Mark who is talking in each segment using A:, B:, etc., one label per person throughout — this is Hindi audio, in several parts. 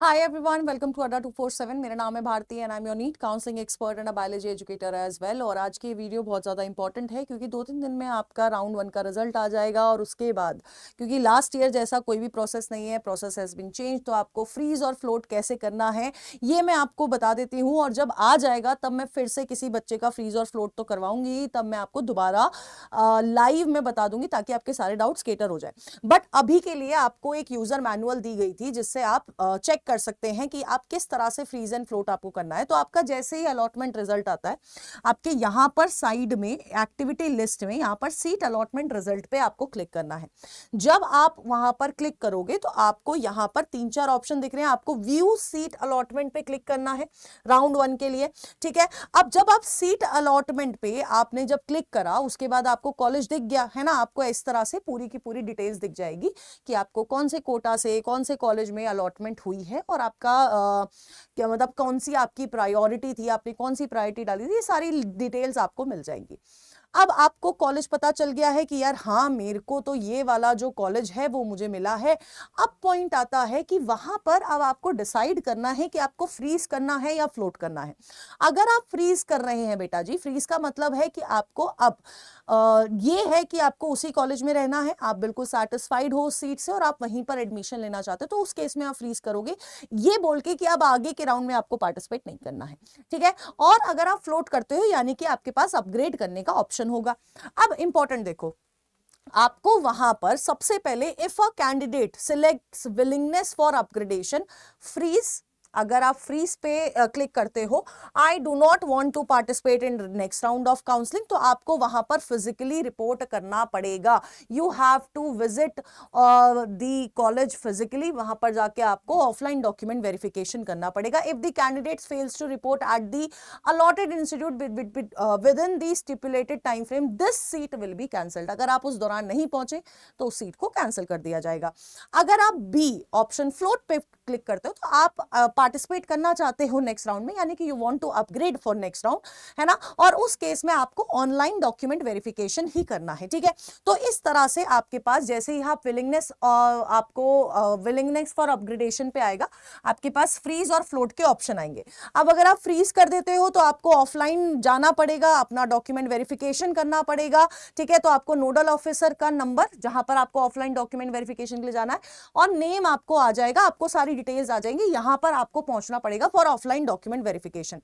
A: हाय एवरीवन, वेलकम टू अड्डा 247। मेरा नाम है Bharti and I am your NEET counselling expert and a biology educator as well. और आज की वीडियो बहुत ज़्यादा इंपॉर्टेंट है क्योंकि 2-3 दिन में आपका राउंड 1 का रिजल्ट आ जाएगा। और उसके बाद क्योंकि लास्ट ईयर जैसा कोई भी प्रोसेस नहीं है, प्रोसेस हैज़ बीन चेंज, तो आपको फ्रीज और फ्लोट कैसे करना है ये मैं आपको बता देती हूँ। और जब आ जाएगा तब मैं फिर से किसी बच्चे का फ्रीज और फ्लोट तो करवाऊंगी, तब मैं आपको दोबारा लाइव में बता दूंगी ताकि आपके सारे डाउट्स क्लियर हो जाए। बट अभी के लिए आपको एक यूजर मैनुअल दी गई थी जिससे आप चेक कर सकते हैं कि आप किस तरह से फ्रीज एंड फ्लोट आपको करना है। तो आपका जैसे ही अलॉटमेंट रिजल्ट आता है, आपके यहां पर साइड में एक्टिविटी लिस्ट में यहां पर सीट अलॉटमेंट रिजल्ट पे आपको क्लिक करना है। जब आप वहां पर क्लिक करोगे तो आपको यहां पर 3-4 ऑप्शन दिख रहे हैं। आपको व्यू सीट अलॉटमेंट पे क्लिक करना है राउंड 1 के लिए। ठीक है, अब जब आप सीट अलॉटमेंट पे आपने जब क्लिक करा, उसके बाद आपको कॉलेज दिख गया है ना। आपको इस तरह से पूरी की पूरी डिटेल्स दिख जाएगी कि आपको कौन से कोटा से कौन से कॉलेज में अलॉटमेंट हुई है और आपका क्या मतलब कौन सी आपकी प्रायोरिटी थी, आपने कौन सी प्रायोरिटी डाली थी, ये सारी डिटेल्स आपको मिल जाएंगी। अब आपको कॉलेज पता चल गया है कि यार हाँ, मेरे को तो ये वाला जो कॉलेज है वो मुझे मिला है। अब पॉइंट आता है कि वहां पर अब आपको डिसाइड करना है कि आपको फ्रीज करना है या फ्लोट करना है। अगर आप फ्रीज कर रहे हैं बेटा जी, फ्रीज का मतलब है कि आपको अब ये है कि आपको उसी कॉलेज में रहना है, आप बिल्कुल सेटिस्फाइड हो उस सीट से और आप वहीं पर एडमिशन लेना चाहते हो, तो उस केस में आप फ्रीज करोगे ये बोल के कि अब आगे के राउंड में आपको पार्टिसिपेट नहीं करना है। ठीक है, और अगर आप फ्लोट करते हो यानी कि आपके पास अपग्रेड करने का ऑप्शन होगा। अब इंपॉर्टेंट देखो, आपको वहां पर सबसे पहले if a candidate selects willingness for upgradation, freeze, अगर आप फ्रीज पे क्लिक करते हो, I do not want to participate in next round of counselling, तो आपको वहां पर फिजिकली रिपोर्ट करना पड़ेगा। You have to visit the college physically, वहां पर जाके आपको ऑफलाइन डॉक्यूमेंट वेरिफिकेशन करना पड़ेगा। If the candidate fails to report at the allotted institute within the stipulated time frame, this seat will be cancelled। अगर आप उस दौरान नहीं पहुंचे तो उस सीट को कैंसिल कर दिया जाएगा। अगर आप बी ऑप्शन फ्लोट पे क्लिक करते हो तो आप पार्टिसिपेट करना चाहते हो नेक्स्ट राउंड में, यानी कि you want to upgrade for next round, है ना। और उस केस में आपको ऑनलाइन डॉक्यूमेंट वेरिफिकेशन ही करना है। ठीक है, तो इस तरह से आपके पास जैसे ही आप विलिंगनेस आपको विलिंगनेस फॉर अपग्रेडेशन पे आएगा, आपके पास फ्रीज और फ्लोट के ऑप्शन आएंगे। अब अगर आप फ्रीज कर देते हो तो आपको ऑफलाइन जाना पड़ेगा, अपना डॉक्यूमेंट वेरिफिकेशन करना पड़ेगा। ठीक है, तो आपको नोडल ऑफिसर का नंबर जहां पर आपको ऑफलाइन डॉक्यूमेंट वेरिफिकेशन के लिए जाना है और नेम आपको आ जाएगा, आपको सारी डिटेल्स आ जाएंगी, यहां पर आपको पहुंचना पड़ेगा फॉर ऑफलाइन डॉक्यूमेंट वेरिफिकेशन।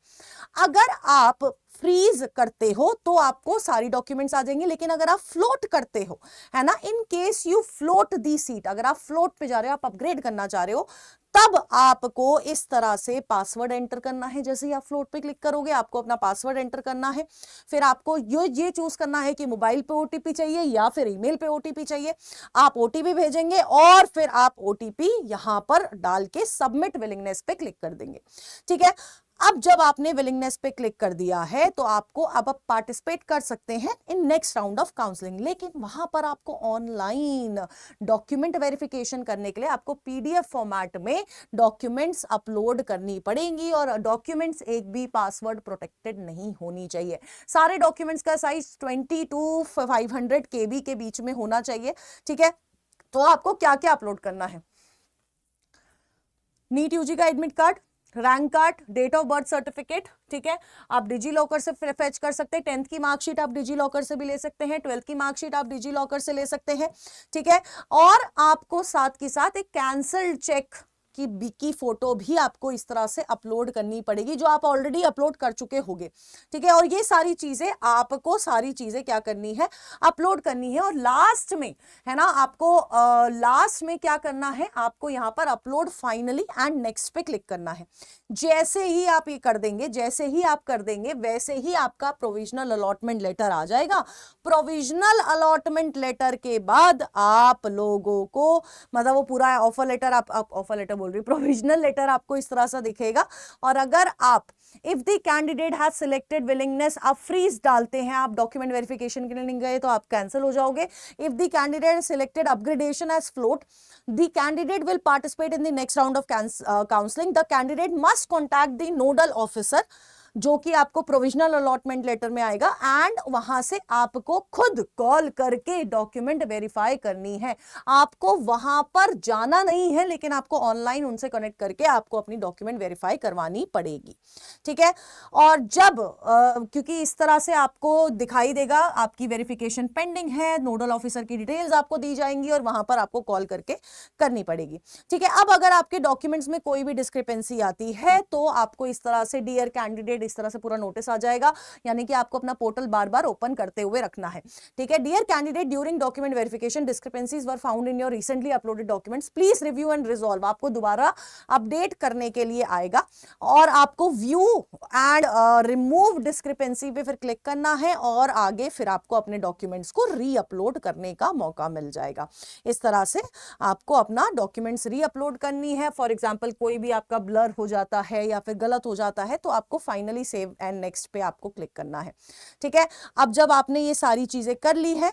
A: अगर आप फ्रीज करते हो तो आपको सारी डॉक्यूमेंट्स आ जाएंगे, लेकिन अगर आप फ्लोट करते हो, है ना, in case you float the seat, अगर आप फ्लोट पे जा रहे हो, आप अपग्रेड करना चाह रहे हो, तब आपको इस तरह से पासवर्ड एंटर करना है। जैसे ही आप फ्लोट पे क्लिक करोगे आपको अपना पासवर्ड एंटर करना है। फिर आपको ये चूज करना है कि मोबाइल पे ओटीपी चाहिए या फिर ईमेल पे ओटीपी चाहिए। आप ओटीपी भेजेंगे और फिर आप ओटीपी यहां पर डाल के सबमिट विलिंगनेस पे क्लिक कर देंगे। ठीक है, अब जब आपने विलिंगनेस पे क्लिक कर दिया है तो आपको अब आप पार्टिसिपेट कर सकते हैं इन नेक्स्ट राउंड ऑफ काउंसलिंग। लेकिन वहां पर आपको ऑनलाइन डॉक्यूमेंट वेरिफिकेशन करने के लिए आपको पीडीएफ फॉर्मेट में डॉक्यूमेंट्स अपलोड करनी पड़ेंगी और डॉक्यूमेंट्स एक भी पासवर्ड प्रोटेक्टेड नहीं होनी चाहिए। सारे डॉक्यूमेंट्स का साइज 20 to 500 KB के बीच में होना चाहिए। ठीक है, तो आपको क्या क्या अपलोड करना है? नीट यूजी का admit card, rank card, date of birth certificate. ठीक है, आप डिजी लॉकर से फेच कर सकते हैं। 10th की मार्कशीट आप डिजी लॉकर से भी ले सकते हैं, 12th की मार्कशीट आप डिजी लॉकर से ले सकते हैं। ठीक है, और आपको साथ के साथ एक कैंसल्ड चेक की फोटो भी आपको इस तरह से अपलोड करनी पड़ेगी जो आप ऑलरेडी अपलोड कर चुके होंगे। ठीक है, और ये सारी चीजें आपको सारी चीजें क्या करनी है, अपलोड करनी है। और लास्ट में, है ना, आपको लास्ट में क्या करना है, आपको यहां पर अपलोड फाइनली एंड नेक्स्ट पे क्लिक करना है। जैसे ही आप ये कर देंगे, जैसे ही आप कर देंगे, वैसे ही आपका प्रोविजनल अलॉटमेंट लेटर आ जाएगा। प्रोविजनल अलॉटमेंट लेटर के बाद आप लोगों को मतलब वो पूरा ऑफर लेटर, आप ऑफर लेटर बोल रही, प्रोविजनल लेटर आपको इस तरह से दिखेगा। और अगर आप if the candidate has selected willingness, आप फ्रीज डालते हैं, आप डॉक्यूमेंट वेरिफिकेशन के लिए नहीं गए तो आप कैंसिल हो जाओगे। If the candidate selected upgradation as float, the candidate will participate in the next round of counselling. The candidate must contact the nodal officer जो कि आपको प्रोविजनल अलॉटमेंट लेटर में आएगा, एंड वहां से आपको खुद कॉल करके डॉक्यूमेंट वेरीफाई करनी है। आपको वहां पर जाना नहीं है, लेकिन आपको ऑनलाइन उनसे कनेक्ट करके आपको अपनी डॉक्यूमेंट वेरीफाई करवानी पड़ेगी, ठीक है। और जब क्योंकि इस तरह से आपको दिखाई देगा आपकी वेरिफिकेशन पेंडिंग है, नोडल ऑफिसर की डिटेल्स आपको दी जाएंगी और वहां पर आपको कॉल करके करनी पड़ेगी, ठीक है। अब अगर आपके डॉक्यूमेंट्स में कोई भी डिस्क्रिपेंसी आती है तो आपको इस तरह से डियर कैंडिडेट इस तरह से पूरा नोटिस आ जाएगा, यानी कि आपको अपना पोर्टल बार बार ओपन करते हुए रखना है, ठीक है। Dear candidate, during document verification discrepancies were found in your recently uploaded documents, please review and resolve. आपको दोबारा अपडेट करने के लिए आएगा और आपको व्यू एंड रिमूव डिस्क्रिपेंसी पे फिर क्लिक करना है और आगे फिर आपको अपने डॉक्यूमेंट्स को री अपलोड करने का मौका मिल जाएगा। इस तरह से आपको अपना डॉक्यूमेंट्स री अपलोड करनी है। फॉर एग्जांपल कोई भी आपका ब्लर हो जाता है या फिर गलत हो जाता है तो आपको फाइनली सेव एंड नेक्स्ट पे आपको क्लिक करना है, ठीक है। अब जब आपने ये सारी चीजें कर ली है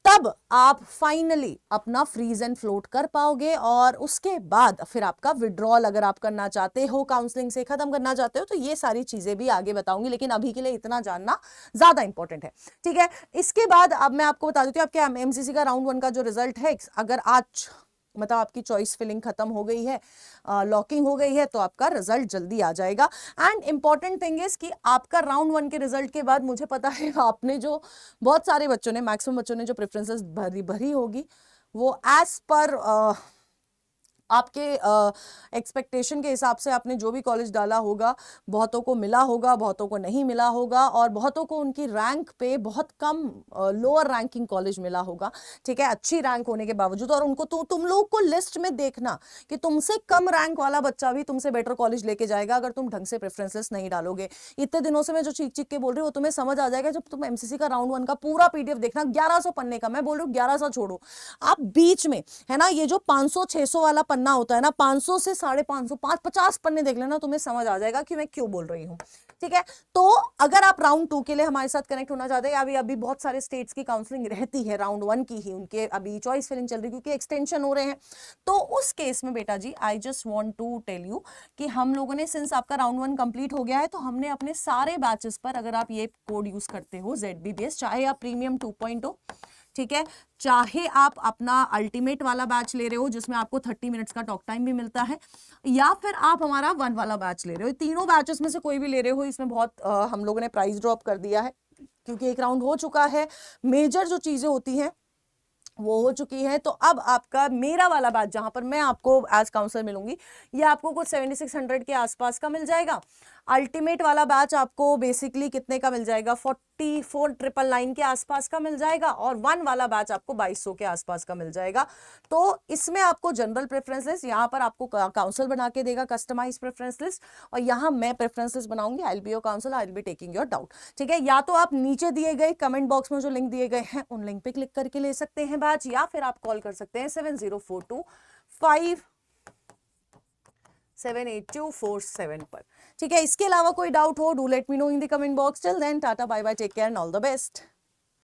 A: तब आप फाइनली अपना फ्रीज एंड फ्लोट कर पाओगे और उसके बाद फिर आपका विड्रॉल अगर आप करना चाहते हो, काउंसलिंग से खत्म करना चाहते हो, तो ये सारी चीजें भी आगे बताऊंगी, लेकिन अभी के लिए इतना जानना ज्यादा इंपॉर्टेंट है, ठीक है। इसके बाद अब मैं आपको बता देती हूँ आपके एमसीसी का राउंड 1 का जो रिजल्ट है, अगर आज मतलब आपकी चॉइस फिलिंग खत्म हो गई है, लॉकिंग हो गई है, तो आपका रिजल्ट जल्दी आ जाएगा। एंड इंपॉर्टेंट थिंग इज कि आपका राउंड 1 के रिजल्ट के बाद मुझे पता है आपने जो बहुत सारे बच्चों ने, मैक्सिमम बच्चों ने जो प्रेफरेंसेस भरी होगी वो एज पर आपके एक्सपेक्टेशन के हिसाब से आपने जो भी कॉलेज डाला होगा, बहुतों को मिला होगा, बहुतों को नहीं मिला होगा, और बहुतों को उनकी रैंक पे बहुत कम लोअर रैंकिंग कॉलेज मिला होगा, ठीक है, अच्छी रैंक होने के बावजूद। और उनको तुम लोग को लिस्ट में देखना कि तुमसे कम रैंक वाला बच्चा भी तुमसे बेटर कॉलेज लेके जाएगा अगर तुम ढंग से प्रेफरेंसेस नहीं डालोगे। इतने दिनों से मैं जो चीख के बोल रही हूँ वो तुम्हें समझ आ जाएगा जब तुम एमसीसी का राउंड 1 का पूरा पीडीएफ देखना, 1100 पन्ने का। मैं बोल रही हूँ 1100 छोड़ो, आप बीच में है ना ये जो 500-600 वाला पन्ना होता है ना, 500 से 550 50 पन्ने देख लेना, तुम्हें समझ आ जाएगा कि मैं क्यों बोल रही हूँ, ठीक है। तो अगर आप राउंड 2 के लिए हमारे साथ कनेक्ट होना चाहते हैं, अभी बहुत सारे स्टेट्स की काउंसलिंग रहती है, राउंड 1 की ही उनके अभी चॉइस फिलिंग चल रही है क्योंकि एक्सटेंशन हो रहे हैं, तो उस केस में बेटा जी I just want to tell you कि हम लोगों ने, सिंस आपका राउंड 1 कंप्लीट हो गया है, तो हमने अपने सारे बैचेस पर, अगर आप ये कोड यूज करते हो ZBBS, चाहे आप प्रीमियम 2.0, ठीक है, चाहे आप अपना अल्टीमेट वाला बैच ले रहे हो जिसमें आपको 30 मिनट्स का टॉक टाइम भी मिलता है, या फिर आप हमारा 1 वाला बैच ले रहे हो, तीनों बैचेस में से कोई भी ले रहे हो, इसमें बहुत हम लोगों ने प्राइस ड्रॉप कर दिया है क्योंकि एक राउंड हो चुका है, मेजर जो चीजें होती हैं वो हो चुकी है। तो अब आपका मेरा वाला बैच जहां पर मैं आपको एज काउंसलर मिलूंगी, ये आपको कुछ 7600 के आसपास का मिल जाएगा। अल्टीमेट वाला बैच आपको बेसिकली कितने का मिल जाएगा, 44,999 के आसपास का मिल जाएगा, और 1 वाला बैच आपको 2200 के आसपास का मिल जाएगा। तो इसमें आपको जनरल प्रेफरेंस लिस्ट, यहाँ पर आपको काउंसिल बना के देगा कस्टमाइज प्रेफरेंस लिस्ट, और यहाँ मैं प्रेफरेंस लिस्ट बनाऊंगी, I will be your council, I will be taking your doubt, ठीक है। या तो आप नीचे दिए गए कमेंट बॉक्स में जो लिंक दिए गए हैं उन लिंक पे क्लिक करके ले सकते हैं बैच, या फिर आप कॉल कर सकते हैं 7042578247 पर, ठीक है। इसके अलावा कोई डाउट हो, do let me know in the comment box. Till then tata bye bye, take care and all the best.